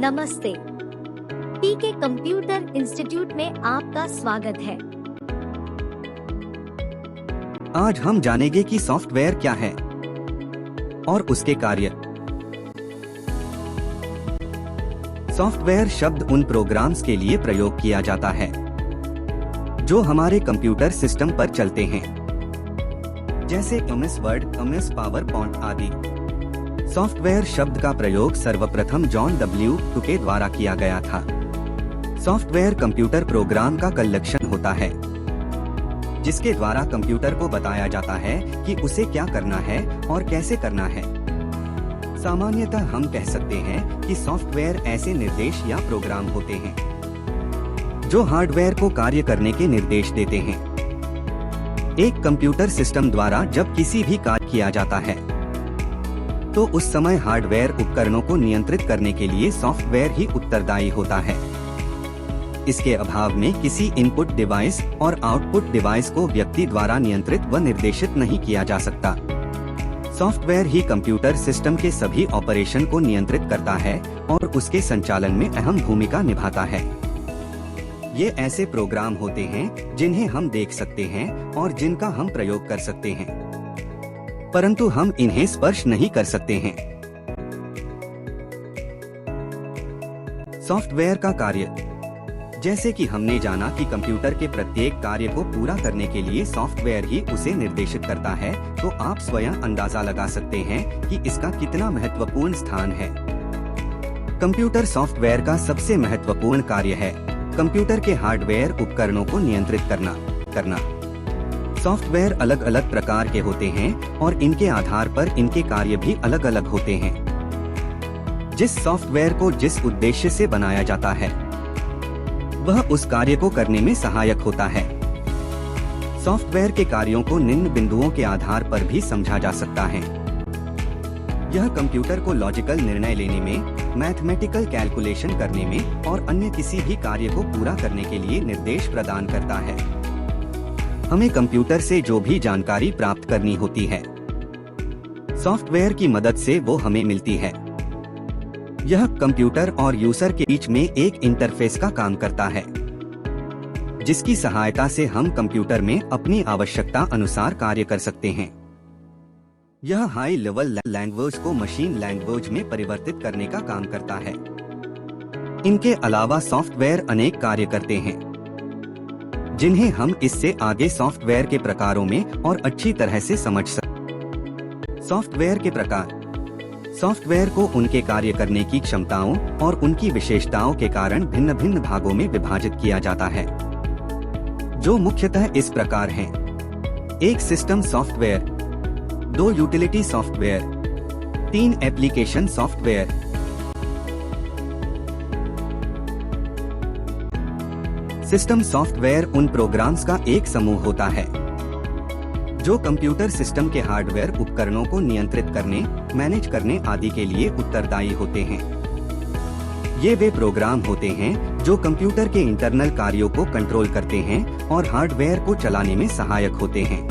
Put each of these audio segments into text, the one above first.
नमस्ते। पीके computer institute में आपका स्वागत है। आज हम जानेंगे कि सॉफ्टवेयर क्या है और उसके कार्य। सॉफ्टवेयर शब्द उन प्रोग्राम्स के लिए प्रयोग किया जाता है जो हमारे कंप्यूटर सिस्टम पर चलते हैं, जैसे MS वर्ड, MS पावरपॉइंट आदि। सॉफ्टवेयर शब्द का प्रयोग सर्वप्रथम जॉन W. टुके द्वारा किया गया था। सॉफ्टवेयर कंप्यूटर प्रोग्राम का कलेक्शन होता है जिसके द्वारा कंप्यूटर को बताया जाता है कि उसे क्या करना है और कैसे करना है। सामान्यतः हम कह सकते हैं कि सॉफ्टवेयर ऐसे निर्देश या प्रोग्राम होते हैं जो हार्डवेयर को कार्य करने के निर्देश देते हैं। एक कंप्यूटर सिस्टम द्वारा जब किसी भी कार्य किया जाता है तो उस समय हार्डवेयर उपकरणों को नियंत्रित करने के लिए सॉफ्टवेयर ही उत्तरदायी होता है। इसके अभाव में किसी इनपुट डिवाइस और आउटपुट डिवाइस को व्यक्ति द्वारा नियंत्रित व निर्देशित नहीं किया जा सकता। सॉफ्टवेयर ही कंप्यूटर सिस्टम के सभी ऑपरेशन को नियंत्रित करता है और उसके संचालन में अहम भूमिका निभाता है। ये ऐसे प्रोग्राम होते हैं जिन्हें हम देख सकते हैं और जिनका हम प्रयोग कर सकते हैं, परंतु हम इन्हें स्पर्श नहीं कर सकते हैं। सॉफ्टवेयर का कार्य। जैसे कि हमने जाना कि कंप्यूटर के प्रत्येक कार्य को पूरा करने के लिए सॉफ्टवेयर ही उसे निर्देशित करता है, तो आप स्वयं अंदाजा लगा सकते हैं कि इसका कितना महत्वपूर्ण स्थान है। कंप्यूटर सॉफ्टवेयर का सबसे महत्वपूर्ण कार्य है कंप्यूटर के हार्डवेयर उपकरणों को नियंत्रित करना। सॉफ्टवेयर अलग अलग प्रकार के होते हैं और इनके आधार पर इनके कार्य भी अलग अलग होते हैं। जिस सॉफ्टवेयर को जिस उद्देश्य से बनाया जाता है वह उस कार्य को करने में सहायक होता है। सॉफ्टवेयर के कार्यों को निम्न बिंदुओं के आधार पर भी समझा जा सकता है। यह कंप्यूटर को लॉजिकल निर्णय लेने में, मैथमेटिकल कैलकुलेशन करने में और अन्य किसी भी कार्य को पूरा करने के लिए निर्देश प्रदान करता है। हमें कंप्यूटर से जो भी जानकारी प्राप्त करनी होती है सॉफ्टवेयर की मदद से वो हमें मिलती है। यह कंप्यूटर और यूजर के बीच में एक इंटरफेस का काम करता है जिसकी सहायता से हम कंप्यूटर में अपनी आवश्यकता अनुसार कार्य कर सकते हैं। यह हाई लेवल लैंग्वेज को मशीन लैंग्वेज में परिवर्तित करने का काम करता है। इनके अलावा सॉफ्टवेयर अनेक कार्य करते हैं जिन्हें हम इससे आगे सॉफ्टवेयर के प्रकारों में और अच्छी तरह से समझ सकते। सॉफ्टवेयर के प्रकार। सॉफ्टवेयर को उनके कार्य करने की क्षमताओं और उनकी विशेषताओं के कारण भिन्न भिन्न भागों में विभाजित किया जाता है, जो मुख्यतः इस प्रकार हैं। 1 system software, 2 utility software, 3 application software. System software उन प्रोग्राम्स का एक समूह होता है जो कंप्यूटर सिस्टम के हार्डवेयर उपकरणों को नियंत्रित करने, मैनेज करने आदि के लिए उत्तरदायी होते हैं। ये वे प्रोग्राम होते हैं जो कंप्यूटर के इंटरनल कार्यों को कंट्रोल करते हैं और हार्डवेयर को चलाने में सहायक होते हैं।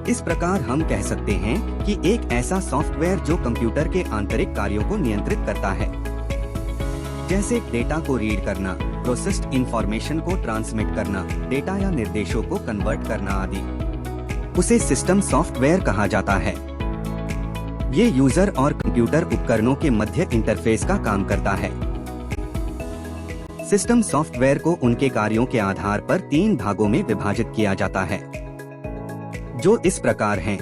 इस प्रकार हम कह सकते हैं कि एक ऐसा सॉफ्टवेयर जो कंप्यूटर के आंतरिक कार्यों को नियंत्रित करता है, जैसे डेटा को रीड करना, प्रोसेस्ड इंफॉर्मेशन को ट्रांसमिट करना, डेटा या निर्देशों को कन्वर्ट करना आदि, उसे सिस्टम सॉफ्टवेयर कहा जाता है। ये यूजर और कंप्यूटर उपकरणों के मध्य इंटरफेस का काम करता है। सिस्टम सॉफ्टवेयर को उनके कार्यों के आधार पर 3 भागों में विभाजित किया जाता है, जो इस प्रकार हैं।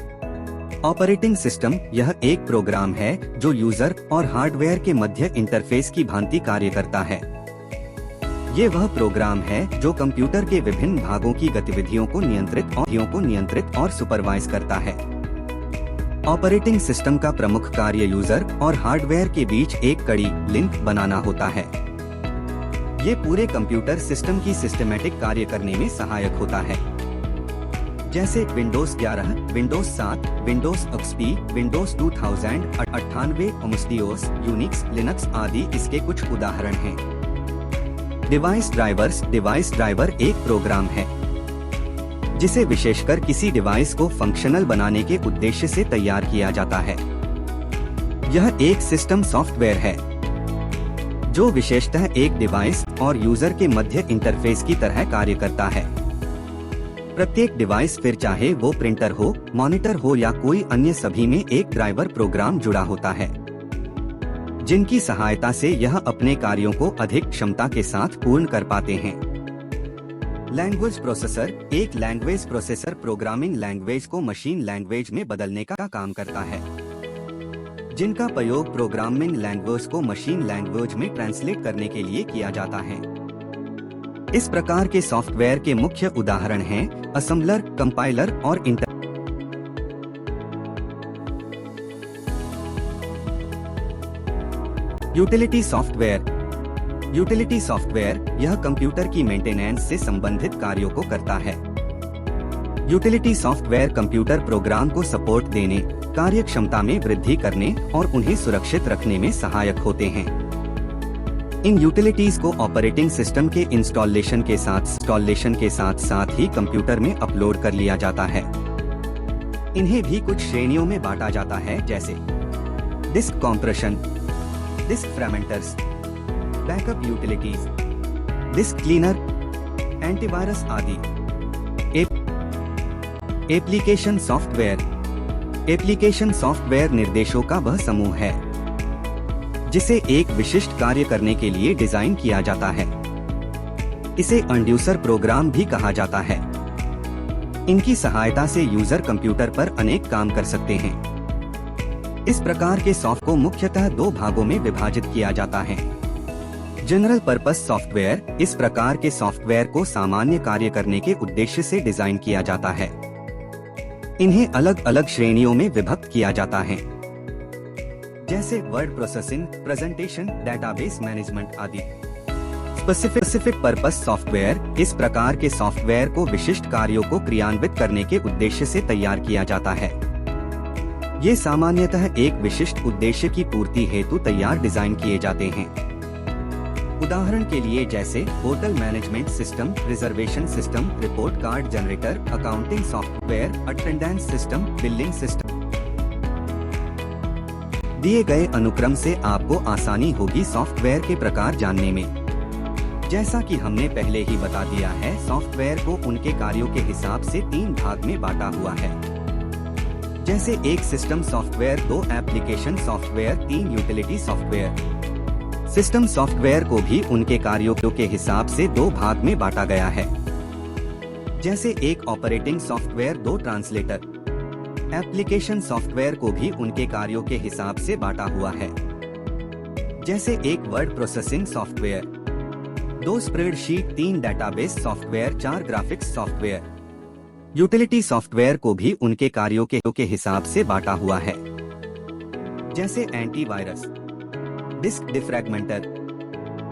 ऑपरेटिंग सिस्टम, यह एक प्रोग्राम है जो यूजर और हार्डवेयर के मध्य इंटरफेस की भांति कार्य करता है। ये वह प्रोग्राम है जो कंप्यूटर के विभिन्न भागों की गतिविधियों को नियंत्रित और सुपरवाइज करता है। ऑपरेटिंग सिस्टम का प्रमुख कार्य यूजर और हार्डवेयर के बीच एक कड़ी लिंक बनाना होता है। ये पूरे कंप्यूटर सिस्टम की सिस्टमैटिक कार्य करने में सहायक होता है, जैसे Windows 11, Windows 7, Windows XP, Windows 2098, OS, Unix, Linux आदि इसके कुछ उदाहरण हैं। डिवाइस ड्राइवर एक प्रोग्राम है जिसे विशेषकर किसी डिवाइस को फंक्शनल बनाने के उद्देश्य से तैयार किया जाता है। यह एक सिस्टम सॉफ्टवेयर है जो विशेषतः एक डिवाइस और यूजर के मध्य इंटरफेस की तरह कार्य करता है। प्रत्येक डिवाइस, फिर चाहे वो प्रिंटर हो, मॉनिटर हो या कोई अन्य, सभी में एक ड्राइवर प्रोग्राम जुड़ा होता है, जिनकी सहायता से यह अपने कार्यों को अधिक क्षमता के साथ पूर्ण कर पाते हैं। Language processor. एक लैंग्वेज प्रोसेसर प्रोग्रामिंग लैंग्वेज को मशीन लैंग्वेज में बदलने का काम करता है, जिनका प्रयोग प्रोग्रामिंग लैंग्वेज को मशीन लैंग्वेज में ट्रांसलेट करने के लिए किया जाता है। इस प्रकार के सॉफ्टवेयर के मुख्य उदाहरण हैं असेंबलर, कंपाइलर और यूटिलिटी सॉफ्टवेयर। यूटिलिटी सॉफ्टवेयर यह कंप्यूटर की मेंटेनेंस से संबंधित कार्यों को करता है। यूटिलिटी सॉफ्टवेयर कंप्यूटर प्रोग्राम को सपोर्ट देने, कार्य क्षमता में वृद्धि करने और उन्हें सुरक्षित रखने में सहायक होते हैं। इन यूटिलिटीज को ऑपरेटिंग सिस्टम के इंस्टॉलेशन के साथ ही कंप्यूटर में अपलोड कर लिया जाता है। इन्हें भी कुछ श्रेणियों में बांटा जाता है, जैसे disk compression, disk fragmenters, backup utilities, disk cleaner, antivirus आदि। Application software. एप्लीकेशन सॉफ्टवेयर निर्देशों का वह समूह है जिसे एक विशिष्ट कार्य करने के लिए डिजाइन किया जाता है। इसे इंड्यूसर प्रोग्राम भी कहा जाता है। इनकी सहायता से यूजर कंप्यूटर पर अनेक काम कर सकते हैं। इस प्रकार के सॉफ्ट को मुख्यतः दो भागों में विभाजित किया जाता है। General purpose software. इस प्रकार के सॉफ्टवेयर को सामान्य कार्य करने के उद्देश्य से डिजाइन किया जाता है। इन्हें अलग अलग श्रेणियों में विभक्त किया जाता है, जैसे word processing, presentation, database management आदि। Specific purpose software. इस प्रकार के सॉफ्टवेयर को विशिष्ट कार्यों को क्रियान्वित करने के उद्देश्य से तैयार किया जाता है। ये सामान्यतः एक विशिष्ट उद्देश्य की पूर्ति हेतु तैयार डिजाइन किए जाते हैं। उदाहरण के लिए जैसे hotel management system, reservation system, report card generator, accounting software, attendance system, billing system. दिए गए अनुक्रम से आपको आसानी होगी सॉफ्टवेयर के प्रकार जानने में। जैसा कि हमने पहले ही बता दिया है, सॉफ्टवेयर को उनके कार्यों के हिसाब से 3 भाग में बांटा हुआ है, जैसे 1 system software, 2 application software, 3 utility software. System software को भी उनके कार्यों के हिसाब से 2 भाग में बांटा गया है, जैसे 1 operating software, 2 translator. Application software को भी उनके कार्यों के हिसाब से बांटा हुआ है, जैसे 1 word processing software, 2 spreadsheet, 3 database software, 4 graphics software. Utility software को भी उनके कार्यों के हिसाब से बांटा हुआ है, जैसे antivirus, disk defragmenter,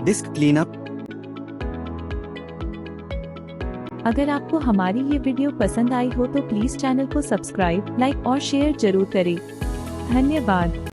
disk cleanup. अगर आपको हमारी ये वीडियो पसंद आई हो तो प्लीज चैनल को सब्सक्राइब, लाइक और शेयर जरूर करें। धन्यवाद।